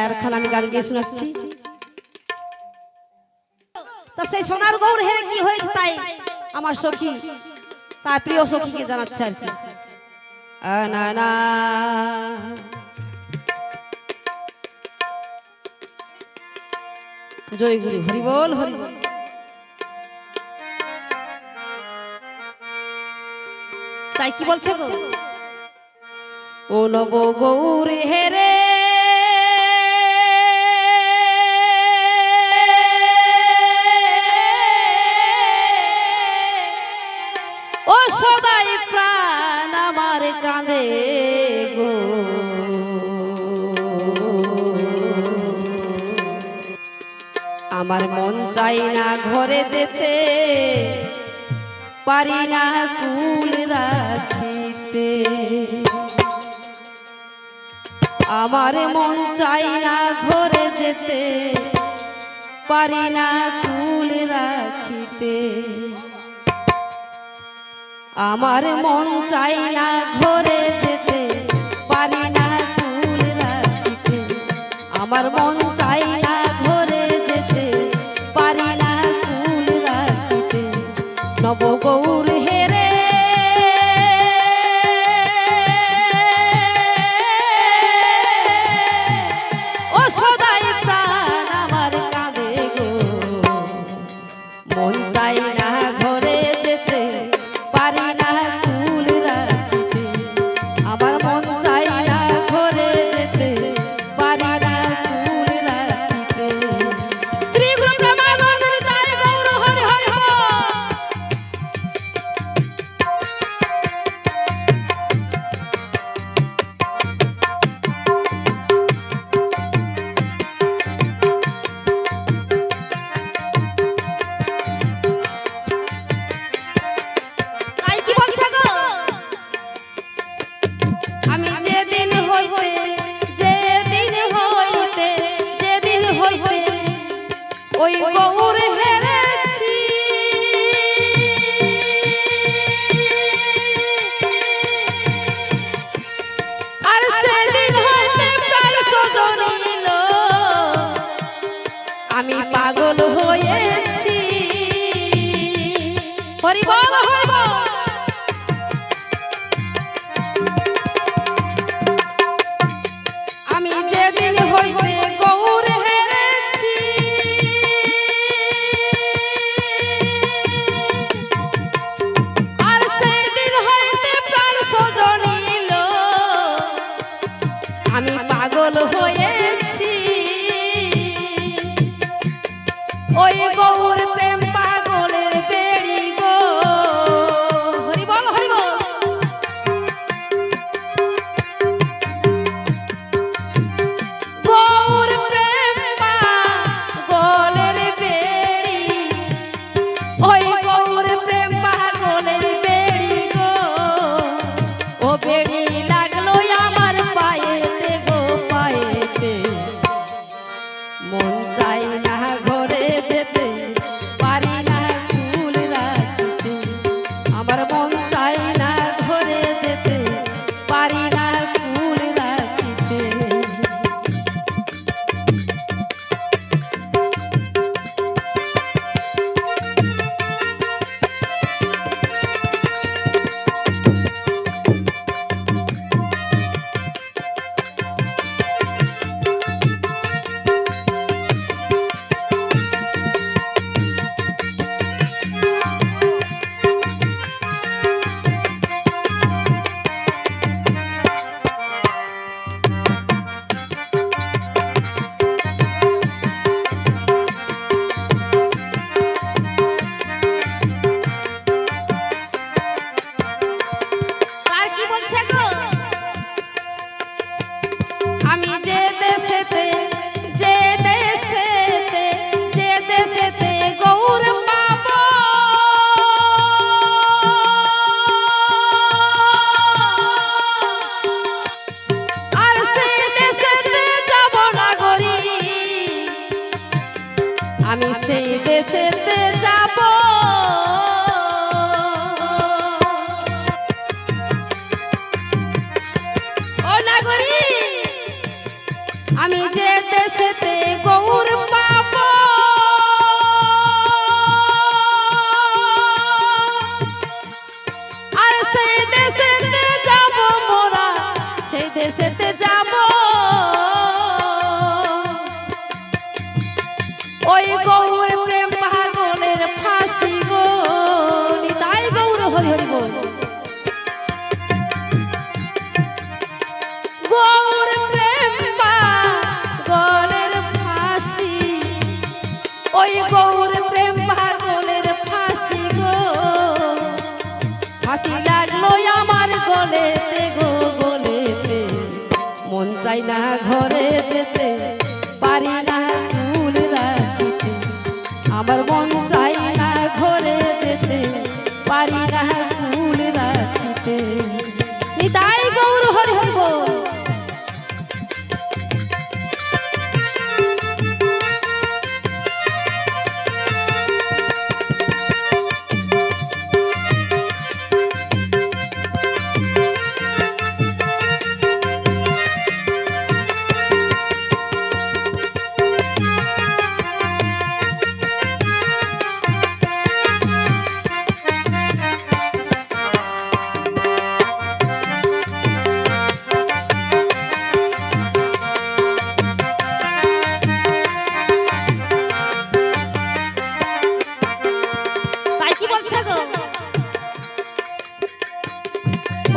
একখান আমি গান গিয়ে শোনাচ্ছি। তা সেই সোনার গৌর হেরে কি হয়েছে তাই আমার সখী তার প্রিয় সখীকে জানাচ্ছে আর কি। না না জয় গুরু হরি বল হরি বল। তাই কি বলছে গো, ও নব গৌর হেরে ও সদাই প্রাণ আমার কাঁদে গো, আমার মন চাই না ঘরে যেতে পারি না কুল রাখিতে, আমার মন চাই না ঘরে যেতে পারি না কুল রাখিতে, আমার মন চাই না ঘরে যেতে পারি না কুল রাখিতে, আমার মন চাই না ঘরে যেতে পারি না কুল রাখিতে। নব গৌর হেরে ও সদাই প্রাণ আমার কাঁদে গো, মন চাই না ঘরে যেতে পারি না কুল রাখিতে, আমার মন চাই না ঘরে যেতে পারি না কুল রাখিতে। শ্রী গুরু প্রেমানন্দ নিতাই গৌর হরি হরি বল। আমি যেদিন হইতে ওই গৌর হেরেছি, আর সেদিন হইতে প্রাণ সজন নিল, আমি পাগল হয়েছি। হরি বল হরি বল। আমি যেদিন হইতে গৌর হেরেছি, আর সেদিন হইতে প্রাণ সজন নিল, আমি পাগল হয়েছি। ওই গৌর প্রেম পাগলের বেড়ি গো, হরি বল হরি বল। গৌর প্রেম পাগলের বেড়ি, ওই গৌর প্রেম পাগলের বেড়ি গো, ও বেড়ি লাগলো আমার পায়েতে গো পায়েতে, মন চাই না ঘরে যেতে পারি না কুল রাখিতে, আমার মন চাই না ঘরে যেতে পারি না কুল রাখিতে। আমি যে দেশেতে গৌর পাব, আর সে দেশেতে যাব না গরি, আমি সেই দেশেতে যাব। ও নাগরী আমি যেতে দেশেতে যাব ওই গৌর প্রেম পাগলের ফাঁসি গো নিতাই গৌর হরি হরি বল গৌর প্রেম পাগলের ফাঁসি ওই গৌর প্রেম পাগলের ফাঁসি গো ফাঁসি লাগলো আমার গলেতে গো গলেতে মন চাই না ঘরে যেতে পারি না কুল রাখিতে আমার মন চাই না ঘরে যেতে পারি না কুল রাখিতে নিতাই গৌর হরি হরি বল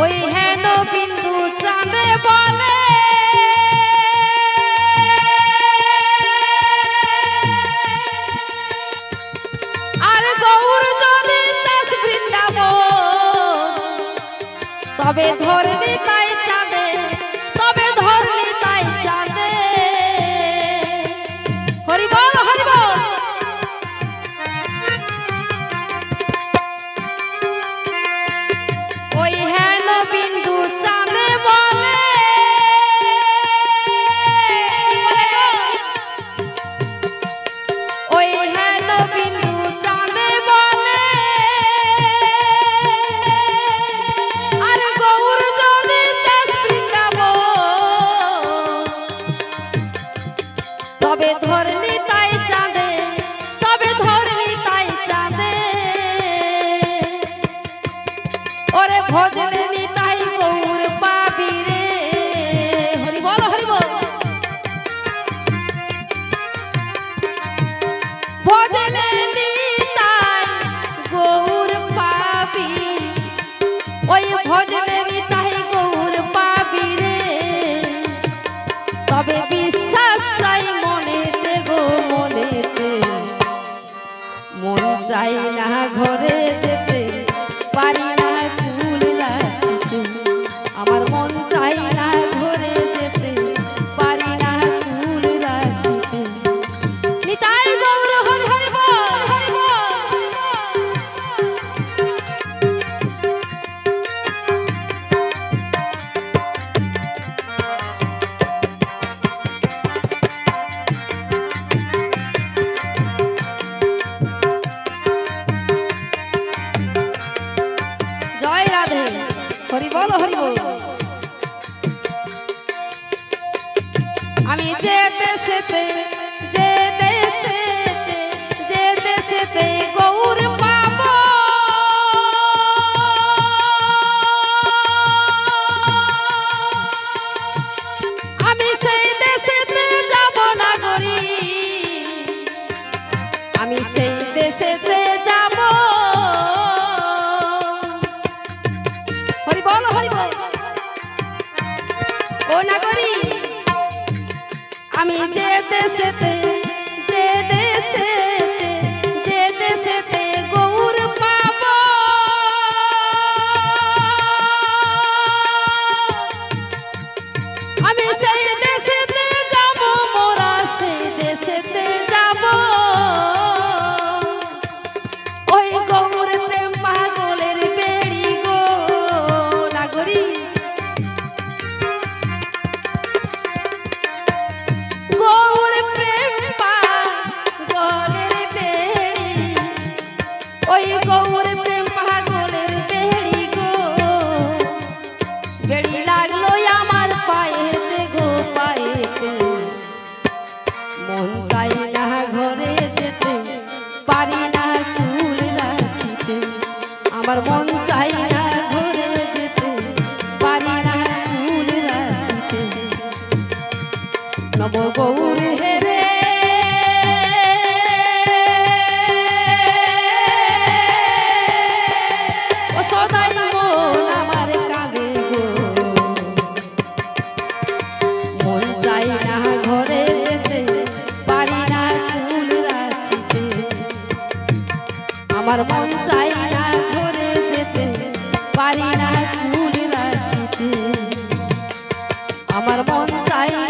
ওই হেন বিন্দু চাঁদে বলে আর গৌর যদি চাষ বৃন্দাবন তবে ধরলি তাই চাঁদে তবে ধরলি তাই চাঁদে হরি বল হরি বল ওই হেন বিন্দু চাঁদে বলে ওই হেন বিন্দু চাঁদে বলে আর গৌর যদি চাষ বৃন্দাবন তবে ধরলি তাই চাঁদে তবে ধরলি তাই চাঁদে ওরে ভজলে নিতাই গৌর পাবি রে হরি বল হরি বল ভজলে নিতাই গৌর পাবি ওই ভজলে নিতাই গৌর পাবি রে তবে বিশ্বাস চাই মনেতে গো মনেতে মন চাই না ঘরে যেতে পারি না আমার মন চাই না ঘরে যেতে পারি না কুল রাখিতে নিতাই গৌর হরি হরি বল হরি বল জয় রাধে হরি বল হরি বল আমি যে দেশেতে গৌর পাব আমি সেই দেশেতে যাব না গরি আমি সেই দেশেতে যাব হরি বল ও নাগরী আমি যে দেশেতে গৌর পাব আমি সেই দেশেতে যাব মোরা সেই দেশেতে যাব ওই গৌর প্রেম পাগলের বেড়ি গো নাগরী গৌর প্রেম পাগলের বেড়ি ওই গৌর প্রেম পাগলের বেড়ি গো বেড়ি লাগলো আমার পায়েতে গো পায়ে নবগৌর হেরে ও সদাই মন আমার কাঁদে গো মন চাই না ঘরে যেতে পারি না কুল রাখিতে আমার মন চাই না ঘরে যেতে পারি না কুল রাখিতে আমার মন চাই